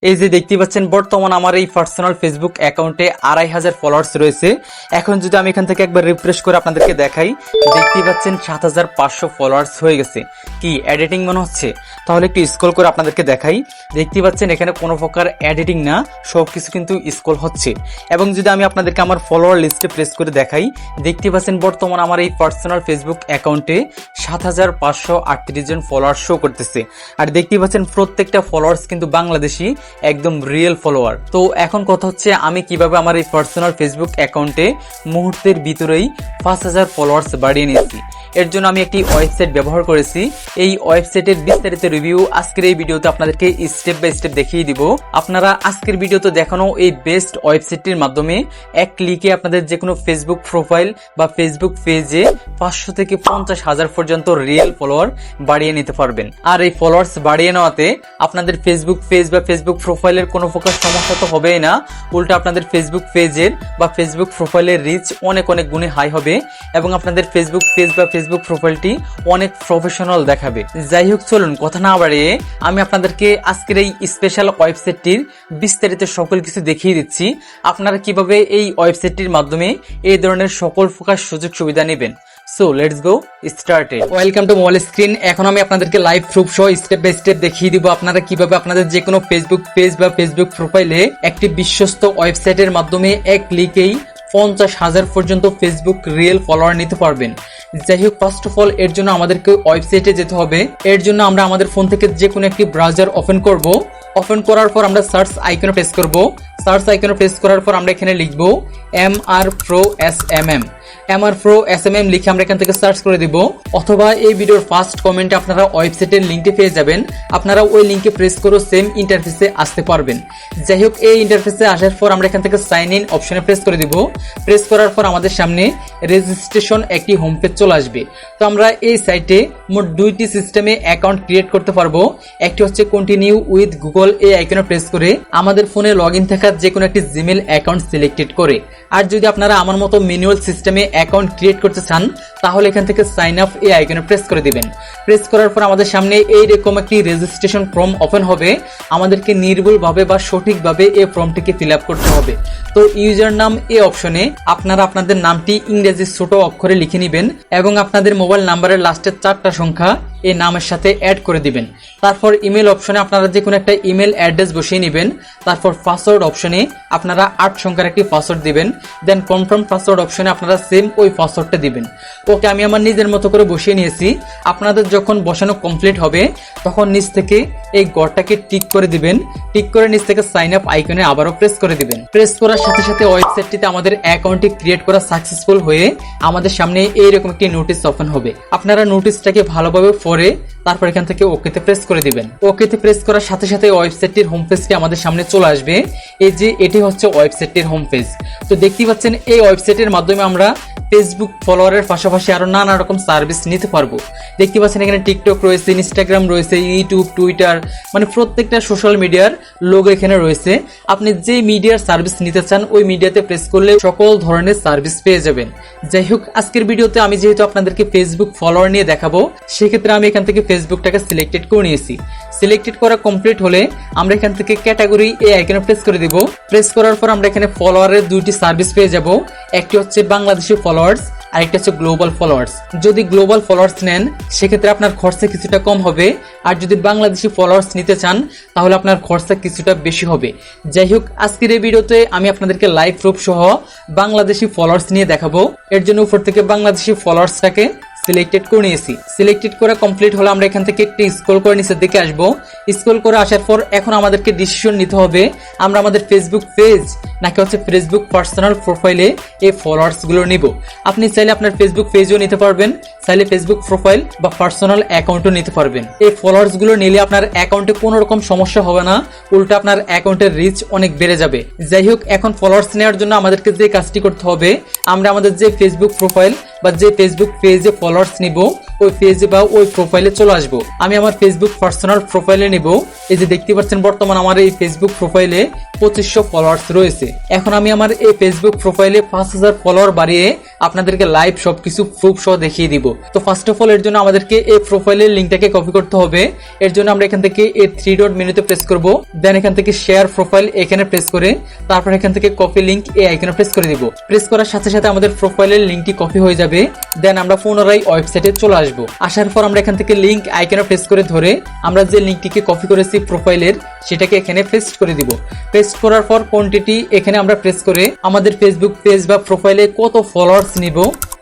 এই যে দেখতে পাচ্ছেন বর্তমান আমার এই পার্সোনাল ফেসবুক অ্যাকাউন্টে 2500 ফলোয়ার্স রয়েছে। এখন যদি আমি এখান থেকে একবার রিফ্রেশ করে আপনাদেরকে দেখাই, দেখতে পাচ্ছেন 7500 ফলোয়ার্স হয়ে গেছে। কি এডিটিং মনে হচ্ছে? তাহলে একটু স্ক্রল করে আপনাদেরকে দেখাই। দেখতে পাচ্ছেন এখানে কোনো প্রকার এডিটিং না, সবকিছু কিন্তু স্ক্রল হচ্ছে। এবং যদি আমি আপনাদেরকে আমার ফলোয়ার লিস্টে প্রেস করে দেখাই, দেখতে পাচ্ছেন বর্তমান আমার এই পার্সোনাল ফেসবুক অ্যাকাউন্টে 7538 জন ফলোয়ার শো করতেছে। আর দেখতে পাচ্ছেন প্রত্যেকটা ফলোয়ার্স কিন্তু বাংলাদেশি, একদম রিয়েল ফলোয়ার। তো এখন কথা হচ্ছে আমি কিভাবে আমার এই পার্সোনাল ফেসবুক অ্যাকাউন্টে মুহূর্তের ভিতরেই 5000 ফলোয়ার্স বাড়িয়ে নিয়েছি। এর জন্য আমি একটি ওয়েবসাইট ব্যবহার করেছি। এই ওয়েবসাইটের বিস্তারিত রিভিউ আজকের এই ভিডিওতে আপনাদেরকে স্টেপ বাই স্টেপ দেখিয়ে দিব। আপনারা আজকের ভিডিওতে দেখানো এই বেস্ট ওয়েবসাইটটির মাধ্যমে এক ক্লিকে আপনাদের যে কোনো ফেসবুক প্রোফাইল বা ফেসবুক পেজে 500 থেকে 50,000 পর্যন্ত রিয়েল ফলোয়ার বাড়িয়ে নিতে পারবেন। আর এই ফলোয়ার্স বাড়িয়ে নেওয়াতে আপনাদের ফেসবুক পেজ বা ফেসবুক প্রোফাইলের কোনো প্রকার সমস্যা তো হবেই না, উল্টো আপনাদের ফেসবুক পেজের বা ফেসবুক প্রোফাইলের রিচ অনেক অনেক গুণে হাই হবে এবং আপনাদের ফেসবুক পেজ বা ফেসবুক প্রোফাইলটি অনেক প্রফেশনাল দেখাবে। যাই হোক, চলুন কথা না বাড়িয়ে আমি আপনাদেরকে আজকের এই স্পেশাল ওয়েবসাইটটির বিস্তারিত সকল কিছু দেখিয়ে দিচ্ছি। আপনারা কিভাবে এই ওয়েবসাইটটির মাধ্যমে এই ধরনের সকল প্রকার সুযোগ সুবিধা নেবেন। So let's go started. Welcome to mobile screen. এখন আমি আপনাদেরকে লাইভ প্রুফ সহ স্টেপ বাই স্টেপ দেখিয়ে দিব আপনারা কিভাবে আপনাদের যে কোনো ফেসবুক পেজ বা ফেসবুক প্রোফাইলে একটি বিশ্বস্ত ওয়েবসাইটের মাধ্যমে এক ক্লিকেই 50,000 পর্যন্ত ফেসবুক রিয়েল ফলোয়ার নিতে পারবেন। যাই হোক, ফার্স্ট অফ অল এর জন্য আমাদেরকে ওয়েবসাইটে যেতে হবে। এর জন্য আমরা আমাদের ফোন থেকে যে কোনো একটি ব্রাউজার ওপেন করব। ওপেন করার পর আমরা সার্চ আইকনে প্রেস করব। সার্চ আইকনে প্রেস করার পর আমরা এখানে লিখব MRProSMM। MRProSMM লিখে আমরা এখান থেকে সার্চ করে দিব, অথবা এই ভিডিওর ফার্স্ট কমেন্টে আপনারা ওয়েবসাইটের লিঙ্কটি পেয়ে যাবেন। আপনারা ওই লিঙ্কে প্রেস করে সেম ইন্টারফেসে আসতে পারবেন। যাই হোক, এই ইন্টারফেসে আসার পর আমরা এখান থেকে সাইন ইন অপশনে প্রেস করে দিব। প্রেস করার পর আমাদের সামনে রেজিস্ট্রেশন একটি হোম পেজ চলে আসবে। তো আমরা এই সাইটে মোট দুইটি সিস্টেমে অ্যাকাউন্ট ক্রিয়েট করতে পারবো। একটি হচ্ছে কন্টিনিউ উইথ গুগল, এই আইকনে প্রেস করে আমাদের ফোনে লগ ইন থাকা যে কোনো একটি জিমেল অ্যাকাউন্ট সিলেক্টেড করে। আর যদি আপনারা আমার মতো ম্যানুয়াল সিস্টেমে অ্যাকাউন্ট ক্রিয়েট করতে চান, তাহলে এখান থেকে সাইন আপ এই আইকনে প্রেস করে দিবেন। প্রেস করার পর আমাদের সামনে এইরকম একটি রেজিস্ট্রেশন ফর্ম ওপেন হবে। আমাদেরকে নির্ভুলভাবে বা সঠিকভাবে এই ফর্মটিকে ফিল আপ করতে হবে। তো ইউজার নাম এই অপশনে আপনারা আপনাদের নামটি ইংরেজি ছোট অক্ষরে লিখে নেবেন এবং আপনাদের মোবাইল নাম্বারের লাস্টের 4টা সংখ্যা এই নামের সাথে অ্যাড করে দিবেন। তারপর ইমেল অপশনে আপনারা যে কোনো একটা ইমেল অ্যাড্রেস বসিয়ে নেবেন। তারপর পাসওয়ার্ড অপশনে আপনারা 8 সংখ্যার একটি পাসওয়ার্ড দিবেন। দেন কনফার্ম পাসওয়ার্ড অপশনে আপনারা সেম ওই পাসওয়ার্ডটা দিবেন। ওকে, আমি আমার নিজের মতো করে বসিয়ে নিয়েছি। আপনাদের যখন বসানো কমপ্লিট হবে তখন নিচ থেকে এই ঘরটাকে টিক করে দিবেন। টিক করে নিচ থেকে সাইন আপ আইকনে আবারও প্রেস করে দিবেন। প্রেস করার সাথে সাথে ওয়েবসাইটটিতে আমাদের অ্যাকাউন্টটি ক্রিয়েট করা সাকসেসফুল হয়ে আমাদের সামনে এইরকম একটি নোটিশ ওপেন হবে। আপনারা নোটিশটাকে ভালোভাবে পড়ে তারপর এখান থেকে ওকেতে প্রেস করে দিবেন। ওকেতে প্রেস করার সাথে সাথে ওয়েবসাইটটির হোম পেজটি আমাদের সামনে চলে আসবে। এই যে এটি হচ্ছে ওয়েবসাইটটির হোম পেজ। তো দেখতেই পাচ্ছেন এই ওয়েবসাইটের মাধ্যমে আমরা ফেসবুক ফলোয়ারের পাশাপাশি আরো নানা রকম সার্ভিস নিতে পারবো। দেখতে পাচ্ছেন এখানে টিকটক রয়েছে, ইনস্টাগ্রাম রয়েছে, ইউটিউব, টুইটার, মানে প্রত্যেকটা সোশ্যাল মিডিয়ার লোগো এখানে রয়েছে। আপনি যে মিডিয়ার সার্ভিস নিতে চান ওই মিডিয়াতে প্রেস করলে সকল ধরনের সার্ভিস পেয়ে যাবেন। যাই হোক, আজকের ভিডিওতে আমি যেহেতু আপনাদেরকে ফেসবুক ফলোয়ার নিয়ে দেখাবো, সেক্ষেত্রে আমি এখান থেকে ফেসবুকটাকে সিলেক্টেড করে নিয়েছি। সিলেক্টেড করা কমপ্লিট হলে আমরা এখান থেকে ক্যাটাগরি এই আইকনে প্রেস করে দিব। প্রেস করার পর আমরা এখানে ফলোয়ারের দুইটি সার্ভিস পেয়ে যাব। একটি হচ্ছে বাংলাদেশি ফলোয়ার্স, আরেকটা হচ্ছে গ্লোবাল ফলোয়ার্স। যদি গ্লোবাল ফলোয়ার্স নেন সেক্ষেত্রে আপনার খরচা কিছুটা কম হবে, আর যদি বাংলাদেশি ফলোয়ার্স নিতে চান তাহলে আপনার খরচা কিছুটা বেশি হবে। যাই হোক, আজকের এই ভিডিওতে আমি আপনাদেরকে লাইভ প্রুফ সহ বাংলাদেশি ফলোয়ার্স নিয়ে দেখাবো। এর জন্য উপর থেকে বাংলাদেশি ফলোয়ার্সটাকে সিলেক্টেড করে নিয়েছি। সিলেক্টেড করা কমপ্লিট হলে আমরা এখান থেকে একটু স্ক্রল করে নিচের দিকে আসবো। স্ক্রল করে আসার পর এখন আমাদেরকে ডিসিশন নিতে হবে আমরা আমাদের ফেসবুক পেজ নাকি হচ্ছে ফেসবুক পার্সোনাল প্রোফাইলে এই ফলোয়ার্স গুলো নিব। আপনি চাইলে আপনার ফেসবুক পেজও নিতে পারবেন, চাইলে ফেসবুক প্রোফাইল বা পার্সোনাল অ্যাকাউন্টও নিতে পারবেন। এই ফলোয়ার্স গুলো নিলে আপনার অ্যাকাউন্টে কোনো রকম সমস্যা হবে না, উল্টো আপনার অ্যাকাউন্টের রিচ অনেক বেড়ে যাবে। যাই হোক, এখন ফলোয়ার্স নেওয়ার জন্য আমাদেরকে যে কাজটি করতে হবে, আমরা আমাদের যে ফেসবুক প্রোফাইল বা যে ফেসবুক পেজে ফলোয়ার্স নিব ওই পেজে বা ওই প্রোফাইলে চলে আসবো। আমি আমার ফেসবুক পার্সোনাল প্রোফাইলে নিব। এই যে দেখতে পাচ্ছেন বর্তমান আমার এই ফেসবুক প্রোফাইলে 2500 ফলোয়ার্স রয়েছে। এখন আমি আমার এই ফেসবুক প্রোফাইলে 5000 ফলোয়ার বাড়িয়ে আপনাদেরকে লাইভ সবকিছু প্রুফ সহ দেখিয়ে দিব। তো ফার্স্ট অফ অল এর জন্য আমাদেরকে এই প্রোফাইলের লিঙ্কটাকে কপি করতে হবে। এর জন্য আমরা এখান থেকে এই 3 ডট মেনুতে প্রেস করব, দেন এখান থেকে শেয়ার প্রোফাইল এখানে প্রেস করে তারপর এখান থেকে কপি লিঙ্ক এই আইকনে প্রেস করে দিব। প্রেস করার সাথে সাথে আমাদের প্রোফাইলের লিঙ্কটি কপি হয়ে যাবে। দেন আমরা পুনরায় ওয়েবসাইটে চলে আসব। আসার পর আমরা এখান থেকে লিঙ্ক আইকনে প্রেস করে ধরে আমরা যে লিঙ্কটিকে কপি করেছি প্রোফাইলের সেটাকে এখানে পেস্ট করে দিব। পেস্ট করার পর কোয়ান্টিটি এখানে আমরা প্রেস করে আমাদের ফেসবুক পেজ বা প্রোফাইলে কত ফলোয়ার্স নিব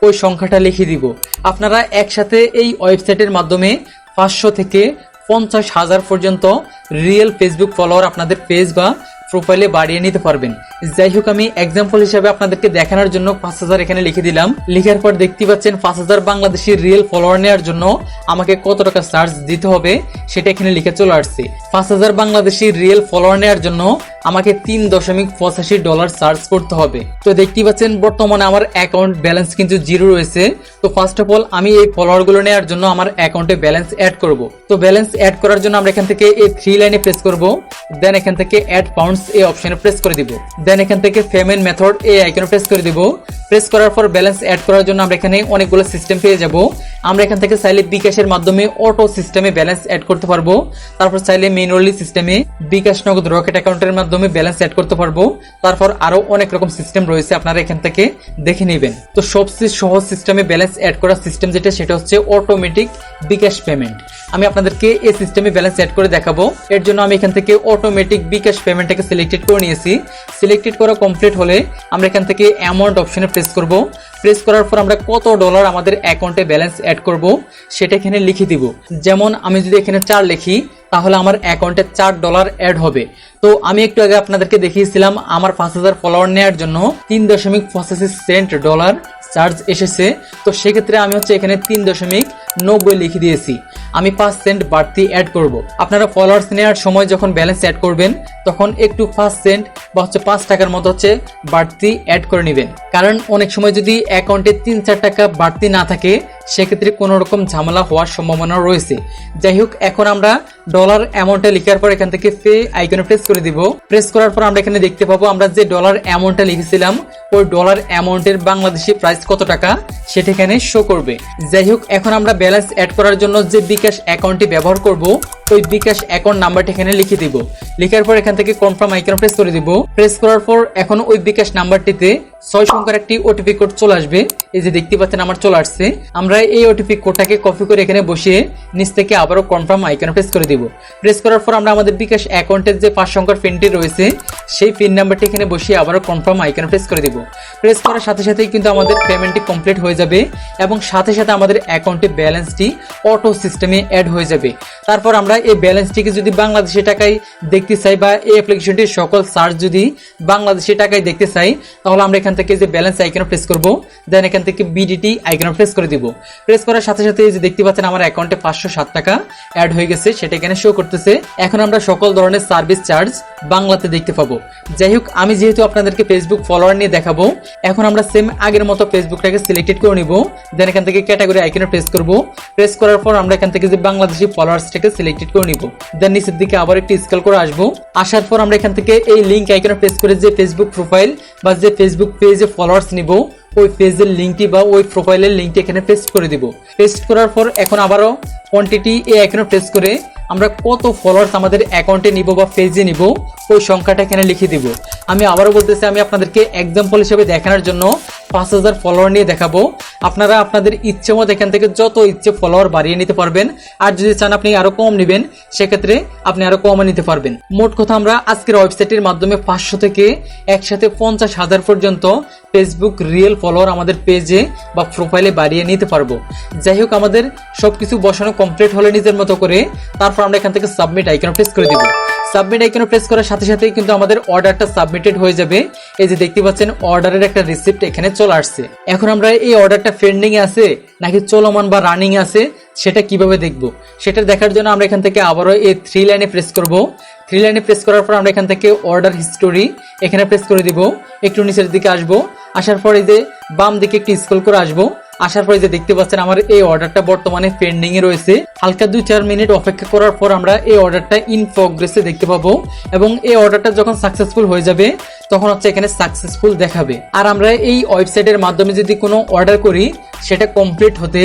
ওই সংখ্যাটা লিখে দিব। আপনারা একসাথে এই ওয়েবসাইটের মাধ্যমে 500 থেকে 50,000 পর্যন্ত রিয়েল ফেসবুক ফলোয়ার আপনাদের পেজ বা প্রোফাইলে বাড়িয়ে নিতে পারবেন। যাই হোক আমি এক্সাম্পল হিসেবে আপনাদেরকে দেখানোর জন্য 5000 এখানে লিখে দিলাম। লিখার পর দেখতে পাচ্ছেন 5000 বাংলাদেশি রিয়েল ফলোয়ার নেওয়ার জন্য আমাকে কত টাকা চার্জ দিতে হবে সেটা এখানে লিখে চলে আসছে। 5000 বাংলাদেশি রিয়েল ফলোয়ার নেওয়ার জন্য আমাকে $3.85 চার্জ করতে হবে। তো দেখতে পাচ্ছেন বর্তমানে আমার অ্যাকাউন্ট ব্যালেন্স কিন্তু 0 রয়েছে। তো ফার্স্ট অফ অল আমি এই ফলোয়ার গুলো নেওয়ার জন্য আমার অ্যাকাউন্টে ব্যালেন্স অ্যাড করব। তো ব্যালেন্স অ্যাড করার জন্য আমরা এখান থেকে এই 3 লাইনে প্রেস করব, দেন এখান থেকে অ্যাড পাউন্ডস এই অপশনে প্রেস করে দিব। দেন এখান থেকে পেমেন্ট মেথড এই আইকনে প্রেস করে দিব। প্রেস করার পর ব্যালেন্স অ্যাড করার জন্য আমরা এখানে অনেকগুলো সিস্টেম পেয়ে যাব। আমরা এখান থেকে চাইলে বিকাশের মাধ্যমে অটো সিস্টেমে ব্যালেন্স অ্যাড করতে পারবো, তারপর চাইলে ম্যানুয়ালি সিস্টেমে বিকাশ নগদ রকেট অ্যাকাউন্টের মাধ্যমে ব্যালেন্স অ্যাড করতে পারবো। তারপর আরো অনেক রকম সিস্টেম রয়েছে, আপনারা এখান থেকে দেখে নেবেন। তো সবচেয়ে সহজ সিস্টেমে ব্যালেন্স অ্যাড করার সিস্টেম যেটা সেটা হচ্ছে অটোমেটিক বিকাশ পেমেন্ট। আমি আপনাদেরকে এই সিস্টেমে ব্যালেন্স অ্যাড করে দেখাবো। এর জন্য আমি এখান থেকে অটোমেটিক বিকাশ পেমেন্টটাকে সিলেক্টেড করে নিয়েছি। সিলেক্টেড করা কমপ্লিট হলে আমরা এখান থেকে অ্যামাউন্ট অপশনে প্রেস করব। প্রেস করার পর আমরা কত ডলার আমাদের অ্যাকাউন্টে ব্যালেন্স অ্যাড করব সেটা এখানে লিখে দিব। যেমন আমি যদি এখানে 4 লিখি তাহলে আমার অ্যাকাউন্টে $4 অ্যাড হবে। তো আমি একটু আগে আপনাদেরকে দেখিয়েছিলাম আমার 5000 ফলোয়ার নেওয়ার জন্য $3.85 চার্জ এসেছে। তো সেক্ষেত্রে আমি হচ্ছে এখানে 3.90 লিখে দিয়েছি। আমি 5 সেন্ট বাড়তি অ্যাড করব। আপনারা ফলোয়ার্স নেওয়ার সময় যখন ব্যালেন্স অ্যাড করবেন তখন একটু 5 সেন্ট বা হচ্ছে 5 টাকার মতো হচ্ছে বাড়তি অ্যাড করে নেবেন। কারণ অনেক সময় যদি অ্যাকাউন্টে 3-4 টাকা বাড়তি না থাকে সেক্ষেত্রে কোনো রকম ঝামেলা হওয়ার সম্ভাবনা রয়েছে। যাই হোক এখন আমরা ডলার অ্যামাউন্টটা লিখার পর এখান থেকে পে আইকনে প্রেস করে দিব। প্রেস করার পর আমরা এখানে দেখতে পাবো আমরা যে ডলার অ্যামাউন্টটা লিখেছিলাম ওই ডলার অ্যামাউন্টের বাংলাদেশি প্রাইস কত টাকা সেটা এখানে শো করবে। যাই হোক এখন আমরা ব্যালেন্স অ্যাড করার জন্য যে বিকাশ অ্যাকাউন্টটি ব্যবহার করব ওই বিকাশ অ্যাকাউন্ট নাম্বারটা এখানে লিখে দিব। লিখার পর এখান থেকে কনফার্ম আইকনে প্রেস করে দিব। প্রেস করার পর এখন ওই বিকাশ নাম্বারটিতে 6 সংখ্যার একটি ওটিপি কোড চলে আসবে। এই যে দেখতে পাচ্ছেন আমার চলে আসছে। আমরা এই ওটিপি কোডটাকে কপি করে এখানে বসিয়ে নিচ থেকে আবারও কনফার্ম আইকনে প্রেস করে দিব। প্রেস করার পর আমরা আমাদের বিকাশ অ্যাকাউন্টের যে 5 সংখ্যার পিনটি রয়েছে সেই পিন নাম্বারটি এখানে বসিয়ে আবারও কনফার্ম আইকনে প্রেস করে দিব। প্রেস করার সাথে সাথেই কিন্তু আমাদের পেমেন্টটি কমপ্লিট হয়ে যাবে এবং সাথে সাথে আমাদের অ্যাকাউন্টে ব্যালেন্সটি অটো সিস্টেমে অ্যাড হয়ে যাবে। তারপর আমরা এই ব্যালেন্সটিকে যদি বাংলাদেশি টাকায় দেখতে চাই বা এই অ্যাপ্লিকেশনটির সকল চার্জ যদি বাংলাদেশি টাকায় দেখতে চাই তাহলে আমরা এখান থেকে যে ব্যালেন্স আইকনে প্রেস করব, দেন এখান থেকে বিডিটি আইকনে প্রেস করে দিব। প্রেস করার সাথে সাথে যে দেখতে পাচ্ছেন আমার অ্যাকাউন্টে 507 টাকা অ্যাড হয়ে গেছে, সেটা এখানে শো করতেছে। এখন আমরা সকল ধরনের সার্ভিস চার্জ বাংলাতে দেখতে পাবো। যাই হোক আমি যেহেতু আপনাদেরকে ফেসবুক ফলোয়ার নিয়ে দেখাবো, এখন আমরা সেম আগের মতো ফেসবুকটাকে সিলেক্টেড করে নিব। দেন এখান থেকে ক্যাটাগরি আইকনে প্রেস করব। প্রেস করার পর আমরা এখান থেকে যে বাংলাদেশি ফলোয়ার্সটাকে সিলেক্টেড করে নিব। দেন নিচের দিকে আবার একটু স্ক্রল করে আসবো। আসার পর আমরা এখান থেকে এই লিংক আইকনে প্রেস করে যে ফেসবুক প্রোফাইল বা যে ফেসবুক পেজে ফলোয়ার্স নিব ওই পেজের লিঙ্কটি বা ওই প্রোফাইলের লিঙ্কটি এখানে পেস্ট করে দিব। পেস্ট করার পর এখন আবারও কোয়ান্টিটি এই আইকনে প্রেস করে আমরা কত ফলোয়ার্স আমাদের অ্যাকাউন্টে নিব বা পেজে নিব ওই সংখ্যাটা এখানে লিখে দিব। আমি আবারও বলতেছি আমি আপনাদেরকে এক্সাম্পল হিসেবে দেখানোর জন্য 5000 ফলোয়ার নিয়ে দেখাবো। আপনারা আপনাদের ইচ্ছে মতো এখান থেকে যত ইচ্ছে ফলোয়ার বাড়িয়ে নিতে পারবেন। আর যদি চান আপনি আরো কম নেবেন সেক্ষেত্রে আপনি আরো কম নিতে পারবেন। মোট কথা আমরা আজকের ওয়েবসাইটের মাধ্যমে 500 থেকে একসাথে 50,000 পর্যন্ত ফেসবুক রিয়েল ফলোয়ার আমাদের পেজে বা প্রোফাইলে বাড়িয়ে নিতে পারবো। যাই হোক আমাদের সবকিছু বসানো কমপ্লিট হলে নিজের মতো করে তারপর আমরা এখান থেকে সাবমিট আইকনে প্রেস করে দিব। সাবমিট আইকনে প্রেস করার সাথে সাথেই কিন্তু আমাদের অর্ডারটা সাবমিটেড হয়ে যাবে। এই যে দেখতে পাচ্ছেন অর্ডারের একটা রিসিপ্ট এখানে চলে আসছে। এখন আমরা এই অর্ডারটা পেন্ডিং এ আছে নাকি চলমান বা রানিং আছে সেটা কিভাবে দেখব, সেটা দেখার জন্য আমরা এখান থেকে আবারও এই 3 লাইনে প্রেস করব। 3 লাইনে প্রেস করার পর আমরা এখান থেকে অর্ডার হিস্টোরি এখানে প্রেস করে দিব। একটু নিচের দিকে আসবো। আসার পর এই যে বাম দিকে একটু স্ক্রল করে আসবো। আসার পরে যে দেখতে পাচ্ছেন আমার এই অর্ডারটা বর্তমানে পেন্ডিং এ রয়েছে। হালকা 2-4 মিনিট অপেক্ষা করার পর আমরা এই অর্ডারটা ইন প্রগ্রেসে দেখতে পাবো এবং এই অর্ডারটা যখন সাকসেসফুল হয়ে যাবে তখন হচ্ছে এখানে সাকসেসফুল দেখাবে। আর আমরা এই ওয়েবসাইটের মাধ্যমে যদি কোনো অর্ডার করি সেটা কমপ্লিট হতে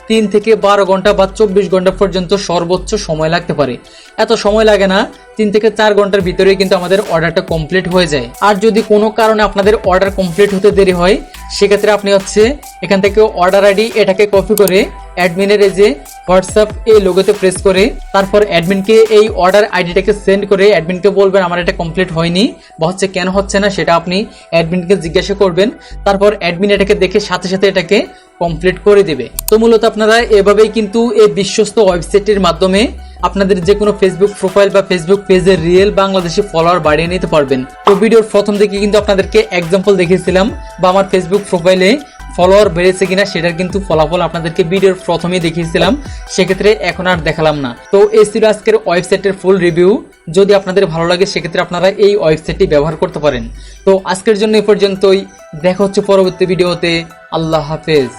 3 থেকে 12 ঘন্টা বা 24 ঘন্টা পর্যন্ত সর্বোচ্চ সময় লাগতে পারে। এত সময় লাগে না, 3 থেকে 4 ঘন্টার ভিতরে কিন্তু আমাদের অর্ডারটা কমপ্লিট হয়ে যায়। আর যদি কোনো কারণে আপনাদের অর্ডার কমপ্লিট হতে দেরি হয় সেক্ষেত্রে আপনি হচ্ছে এখান থেকে অর্ডার আইডি এটাকে কপি করে অ্যাডমিনের এই যে হোয়াটসঅ্যাপ এই লোগোতে প্রেস করে তারপর অ্যাডমিনকে এই অর্ডার আইডিটাকে সেন্ড করে অ্যাডমিনকে বলবেন আমার এটা কমপ্লিট হয়নি বা হচ্ছে কেন হচ্ছে না সেটা আপনি অ্যাডমিনকে জিজ্ঞাসা করবেন। তারপর অ্যাডমিন এটাকে দেখে সাথে সাথে এটাকে কমপ্লিট করে দিবে। তো মূলত আপনারা এভাবেই কিন্তু এই বিশ্বস্ত ওয়েবসাইটের মাধ্যমে আপনাদের যে কোনো ফেসবুক প্রোফাইল বা ফেসবুক পেজের রিয়েল বাংলাদেশি ফলোয়ার বাড়িয়ে নিতে পারবেন। তো ভিডিওর প্রথম দিকে কিন্তু আপনাদেরকে এক্সাম্পল দেখিয়েছিলাম বা আমার ফেসবুক প্রোফাইলে ফলোয়ার বেড়েছে কিনা সেটার কিন্তু ফলাফল আপনাদেরকে ভিডিওর প্রথমেই দেখিয়েছিলাম, সেক্ষেত্রে এখন আর দেখালাম না। তো এই ছিল আজকের ওয়েবসাইটের ফুল রিভিউ। যদি আপনাদের ভালো লাগে সেক্ষেত্রে আপনারা এই ওয়েবসাইটটি ব্যবহার করতে পারেন। তো আজকের জন্য এ পর্যন্তই, দেখা হচ্ছে পরবর্তী ভিডিওতে। আল্লাহ হাফেজ।